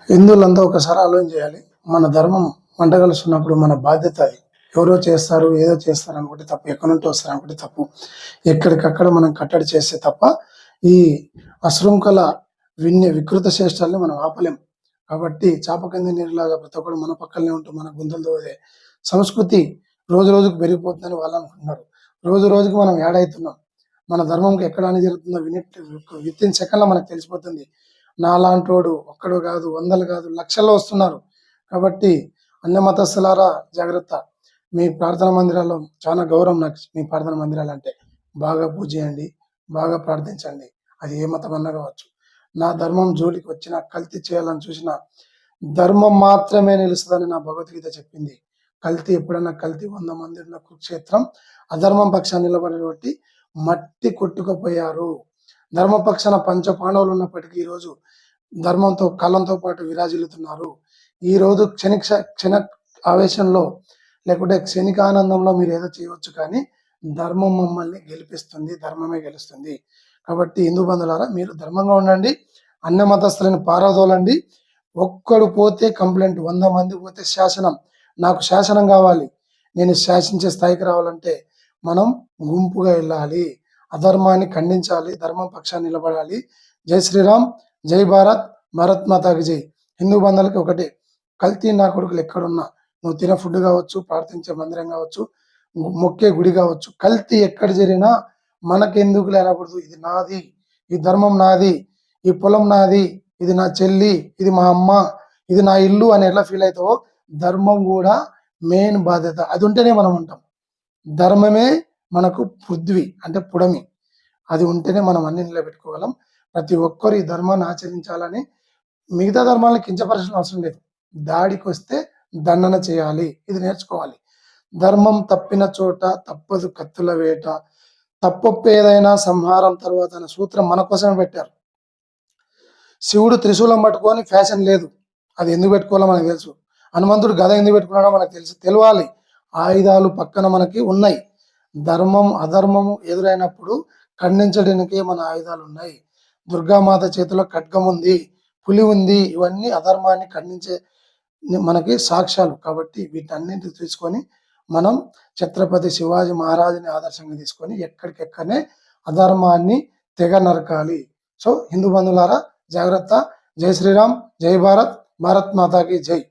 హిందువులంతా ఒకసారి ఆలోచన చేయాలి. మన ధర్మం మంటగలుస్తున్నప్పుడు మన బాధ్యత అది. ఎవరో చేస్తారు, ఏదో చేస్తారు అనుకుంటే తప్పు. ఎక్కడి నుండి వస్తారు అనుకుంటే తప్పు. ఎక్కడికక్కడ మనం కట్టడి చేస్తే తప్ప ఈ అశృంఖల వికృత చేష్టాలని మనం ఆపలేం. కాబట్టి చాప కింద నీరులాగా ప్రతి ఒక్కడు మన పక్కనే ఉంటూ మన గుంతలు తవ్వే సంస్కృతి రోజు రోజుకు పెరిగిపోతుందని వాళ్ళు అనుకుంటున్నారు. రోజు రోజుకు మనం యాడ్ అవుతున్నాం. మన ధర్మంకి ఎక్కడ హాని జరుగుతుందో విత్ ఇన్ సెకండ్లో మనకు తెలిసిపోతుంది. నాలాంటోడు ఒక్కడు కాదు, వందలు కాదు, లక్షల్లో వస్తున్నారు. కాబట్టి అన్య మతస్థులారా జాగ్రత్త. మీ ప్రార్థన మందిరాల్లో చాలా గౌరవం నాకు. మీ ప్రార్థన మందిరాలు అంటే బాగా పూజ చేయండి, బాగా ప్రార్థించండి. అది ఏ మతం అన్నా కావచ్చు. నా ధర్మం జోలికి వచ్చిన కల్తీ చేయాలని చూసిన ధర్మం మాత్రమే నిలుస్తుందని నా భగవద్గీత చెప్పింది. కల్తీ ఎప్పుడన్నా కల్తీ 100 మంది ఉన్న కురుక్షేత్రం అధర్మం పక్షాన్ని నిలబడి మట్టి కొట్టుకుపోయారు. ధర్మపక్షాన పంచ పాండవులు ఉన్నప్పటికీ ఈరోజు ధర్మంతో కాలంతో పాటు విరాజిల్లుతున్నారు. ఈరోజు క్షణ ఆవేశంలో లేకుంటే క్షణిక ఆనందంలో మీరు ఏదో చేయవచ్చు, కానీ ధర్మం మమ్మల్ని గెలిపిస్తుంది, ధర్మమే గెలుస్తుంది. కాబట్టి హిందూ బంధువులారా, మీరు ధర్మంగా ఉండండి. అన్య మతస్థులను పారదోలండి. ఒక్కడు పోతే కంప్లైంట్, 100 మంది పోతే శాసనం. నాకు శాసనం కావాలి, నేను శాసించే స్థాయికి రావాలంటే మనం గుంపుగా వెళ్ళాలి, అధర్మాన్ని ఖండించాలి, ధర్మం పక్షాన్ని నిలబడాలి. జై శ్రీరామ్, జై భారత్, భారత్ మాతాకి జై. హిందూ బంధాలకి ఒకటే, కల్తీ నా కొడుకులు ఎక్కడున్నా, నువ్వు తినే ఫుడ్ కావచ్చు, ప్రార్థించే మందిరం కావచ్చు, మొక్కే గుడి కావచ్చు, కల్తీ ఎక్కడ జరిగినా మనకెందుకు లేనకూడదు. ఇది నాది, ఈ ధర్మం నాది, ఈ పొలం నాది, ఇది నా చెల్లి, ఇది మా అమ్మ, ఇది నా ఇల్లు అని ఎట్లా ఫీల్ అవుతావో ధర్మం కూడా మెయిన్ బాధ్యత. అది ఉంటేనే మనం ఉంటాం. ధర్మమే మనకు పృథ్వీ అంటే పుడమి. అది ఉంటేనే మనం అన్ని నిలబెట్టుకోగలం. ప్రతి ఒక్కరు ఈ ధర్మాన్ని ఆచరించాలని, మిగతా ధర్మాలను కించపరచడం అవసరం లేదు. దాడికి వస్తే దండన చేయాలి, ఇది నేర్చుకోవాలి. ధర్మం తప్పిన చోట తప్పదు కత్తుల వేట, తప్పొప్పు ఏదైనా సంహారం తర్వాత అనే సూత్రం మన కోసమే పెట్టారు. శివుడు త్రిశూలం పట్టుకొని ఫ్యాషన్ లేదు, అది ఎందుకు పెట్టుకోవాలో మనకు తెలుసు. హనుమంతుడు గద ఎందుకు పెట్టుకున్నాడో మనకు తెలుసు. తెలవాలి, ఆయుధాలు పక్కన మనకి ఉన్నాయి. ధర్మం అధర్మము ఎదురైనప్పుడు ఖండించడానికే మన ఆయుధాలు ఉన్నాయి. దుర్గామాత చేతిలో ఖడ్గం ఉంది, పులి ఉంది. ఇవన్నీ అధర్మాన్ని ఖండించే మనకి సాక్ష్యాలు. కాబట్టి వీటన్నింటిని తీసుకొని మనం ఛత్రపతి శివాజీ మహారాజుని ఆదర్శంగా తీసుకొని ఎక్కడికెక్కడనే అధర్మాన్ని తెగ నరకాలి. సో హిందూ బంధువులారా జాగ్రత్త. జై శ్రీరామ్, జై భారత్, భారత్ మాతాకి జై.